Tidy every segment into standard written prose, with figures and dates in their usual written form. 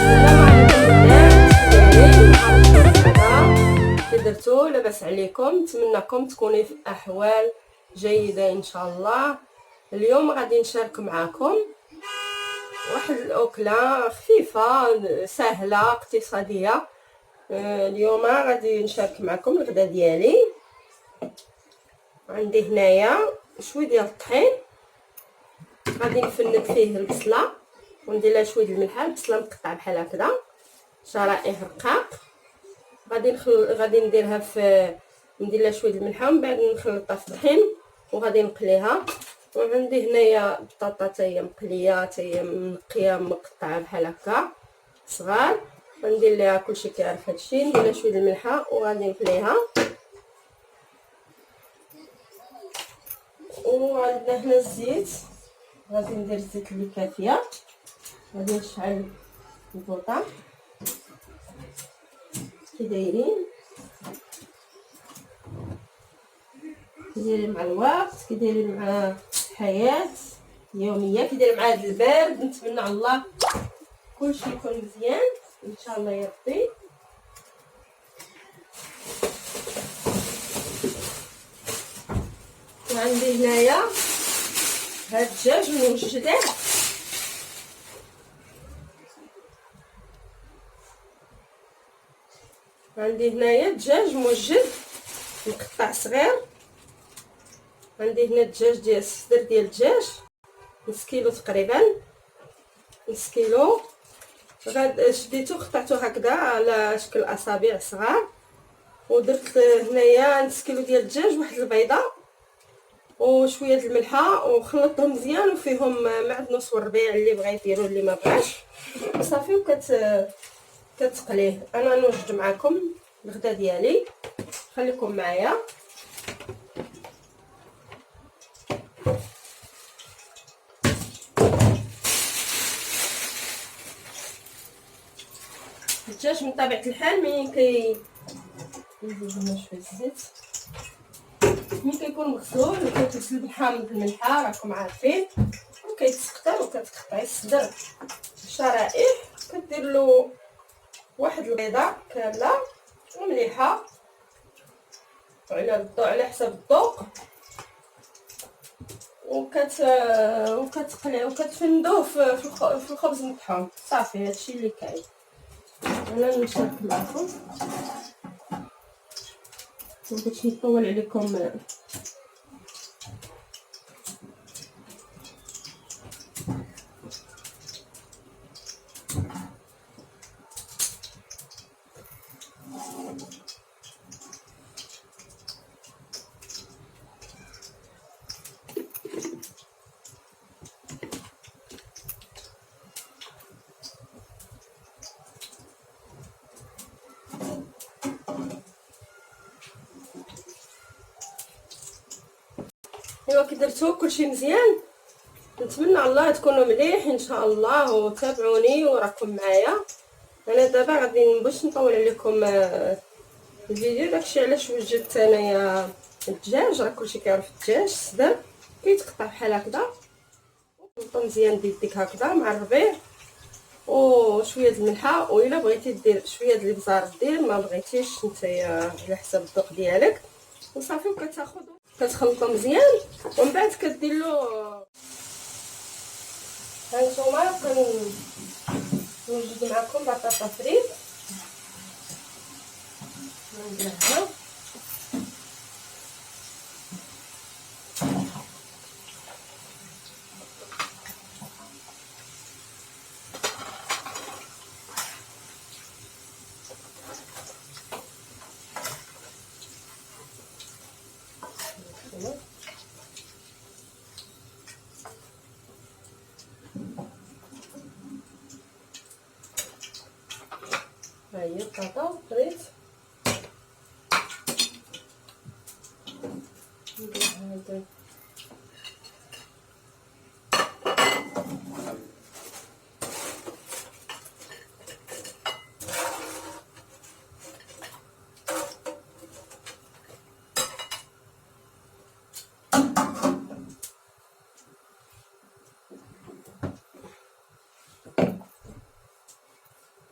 السلام عليكم البنات، كي دايرين؟ كي درتو؟ لاباس عليكم؟ نتمنىكم تكوني في احوال جيده ان شاء الله. اليوم غادي نشارك معكم واحد الاكله خفيفه سهله اقتصاديه. اليوم غادي نشارك معكم الغداء ديالي. عندي هنايا شويه ديال الطحين، غادي نفند فيه البصله وندير لها شويه الملح. البصله مقطعه بحال هكذا، شرائح رقاق. غادي نديرها ندير لها شويه الملح ومن بعد نخلطها في الطحين وغادي نقليها. وعندي هنايا بطاطا حتى هي مقليه، حتى هي منقيه مقطعه بحال هكا صغار. غندير ليها كلشي كيعرف هادشي، ندير لها شويه الملح وغادي نقليها. وعندنا هنا الزيت، غادي ندير الزيت اللي كافيه. غادي نشعل البوطه. كي دايرين؟ كيدايرين مع الوقت، كيدايرين مع الحياه اليوميه، كيدايرين مع هذا البرد. نتمنى على الله كلشي يكون مزيان ان شاء الله يا ربي. وعندي هنايا هاد الدجاج موجده، عندي هنايا دجاج موجد مقطع صغير. عندي هنا الدجاج ديال الصدر ديال الدجاج نص كيلو تقريبا، نص كيلو. شديتو قطعتو هكذا على شكل اصابع صغار. ودرت هنايا نص كيلو ديال الدجاج، واحد البيضه وشويه الملحه، وخلطتهم مزيان وفيهم معدنوس والربيع اللي بغا يديرو اللي ما بغاش. وصافي كتقليه. انا نوجد معكم الغدا ديالي، خليكم معايا. الدجاج من طبيعه الحال ملي نزيد لنا شويه الزيت، ملي كيكون مغسول وكيتغسل بالحامض الملحه راكم عارفين، وكيتسقطر وكتقطعي الصدر شرائح. كدير له واحد البيضه كامله ومليحه على حسب الذوق، وكتقلي وكتفندوه في الخبز مطحون. صافي هادشي اللي كاين. انا نشارك معكم مبغيتش نطول عليكم. ايوا كي درتو كلشي مزيان، نتمنى الله تكونوا مليح ان شاء الله وتابعوني وراكم معايا. انا دابا غادي باش نطول عليكم الفيديو. داكشي علاش وجدت انايا الدجاج. راه كلشي كيعرف الدجاج الصدر كيتقطع بحال هكذا، وخلطو مزيان بيديك هكذا مع الربيع وشويه الملحه. والا بغيتي دير شويه د الابزار دير، ما بغيتيش نتايا على حسب الذوق ديالك. وصافي كتخلطو مزيان ومن بعد كدير له. هانتوما كنوجد معكم بطاطا فريت، نديرها ها هي البطاطا فريت. ندير هذا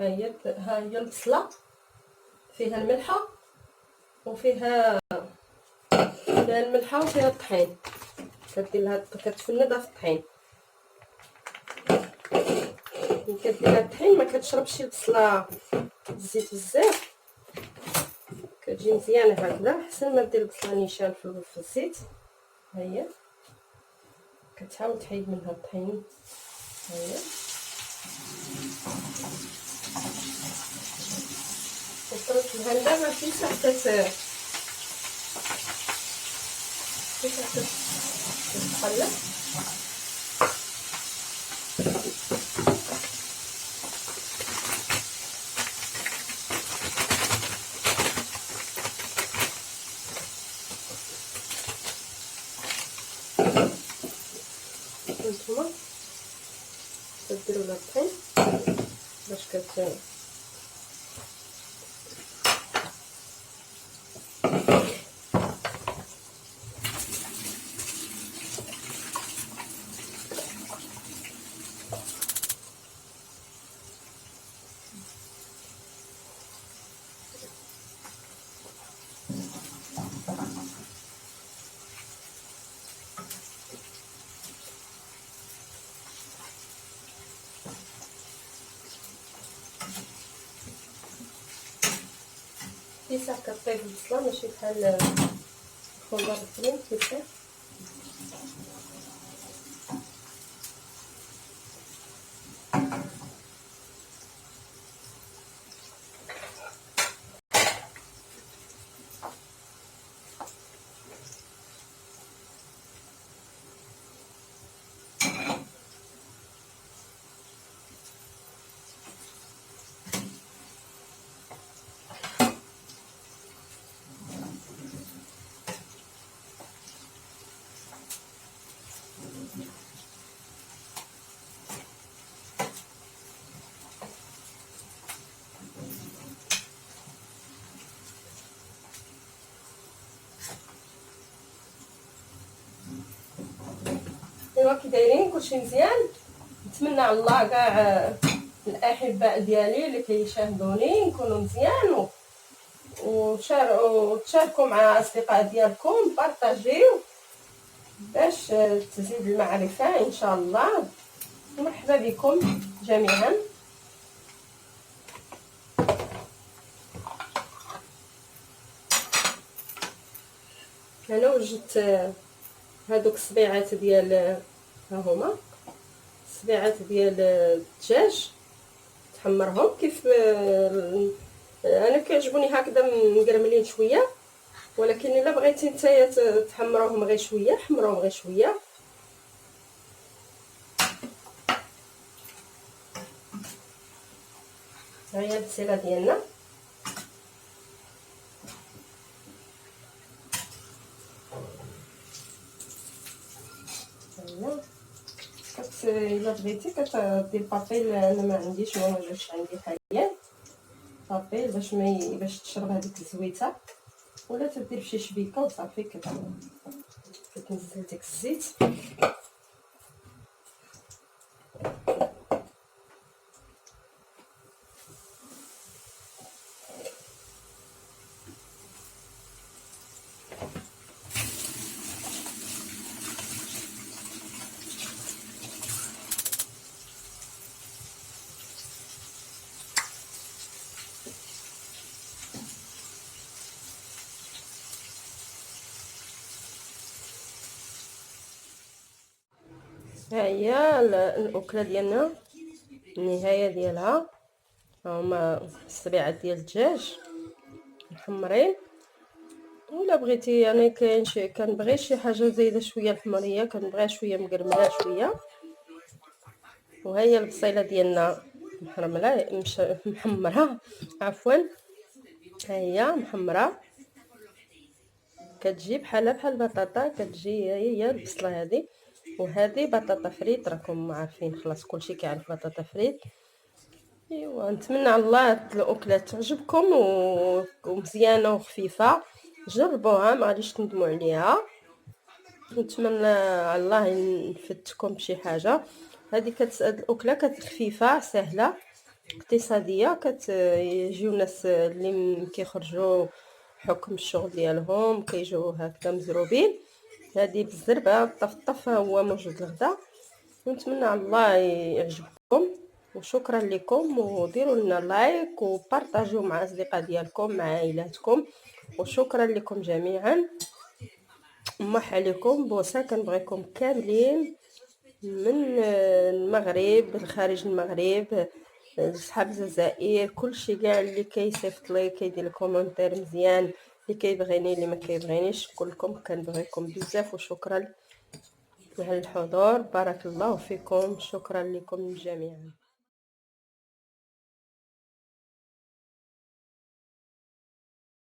ها هي البصله فيها الملحه وفيها الملحه وفيها الطحين. كدير لها كتفندها في الطحين، ملي كدير لها الطحين ما كتشربش البصله الزيت بزاف، كتجي مزيانه هكذا. احسن ما دير البصله نيشان في الزيت. ها هي كتحاول تحيد منها الطحين. ها هي وصلت لها دابا في ساعه تتقلب. هانتوما كديروا لها الطحين باش في ساعه كطيب البصله ماشي بحال الخضر الفرين كيفاه. ايوا كي دايرين كلشي مزيان. نتمنى على الله كاع الاحباء ديالي اللي كيشاهدوني يكونوا مزيان وتشاركوا مع اصدقاء ديالكم، بارطاجيو باش تزيد المعرفه ان شاء الله. مرحبا بكم جميعا. انا وجدت هادوك الصبيعات ديال ها هما الصبيعات ديال الدجاج تحمرهم كيف انا كيعجبوني هكذا مقرملين شويه، ولكن الا بغيتي نتايا تحمروهم غير شويه حمروهم غير شويه. ها هي البصيله ديالنا الا بغيتي كدير بابيل. انا ما عنديش، ما جاش عندي حاليا بابيل باش تشرب هذيك الزويته، ولا تدير بشي شبيكه وصافي. كتنزل ديك الزيت. ها هي الاكله ديالنا، النهايه ديالها هما الصبيعات ديال الدجاج محمرين. ولا بغيتي يعني كاين شي كنبغي شي حاجه زايده شويه الحمريه، كنبغيها شويه مقرمله شويه. وها هي البصيله ديالنا محمره عفوا. ها هي محمره كتجي بحال البطاطا، كتجي هي البصله هذه. وهذه بطاطا فريت، راكم عارفين خلاص كلشي كيعرف بطاطا فريت. ايوا نتمنى على الله الاكله تعجبكم ومزيانه وخفيفه. جربوها ما غاديش تندموا عليها. نتمنى على الله نفدتكم بشي حاجه. هذه الاكله خفيفه سهله اقتصاديه، كتجيو ناس اللي كيخرجوا حكم الشغل ديالهم كيجيو هكذا مزروبين. هذه بالزربه بالطفطف هو موجود الغدا، ونتمنى على الله يعجبكم. وشكرا لكم، وديروا لنا لايك وبارطاجيو مع اصدقاء ديالكم مع عائلاتكم. وشكرا لكم جميعا. مح عليكم بوسه، كنبغيكم كاملين من المغرب، الخارج المغرب، صحاب الجزائر، كلشي كاع اللي كيصيفط لي كيدير الكومونتير مزيان، اللي كيبغيني اللي ما كيبغينيش، كلكم كنبغيكم بزاف. وشكرا على الحضور، بارك الله فيكم، شكرا لكم جميعا.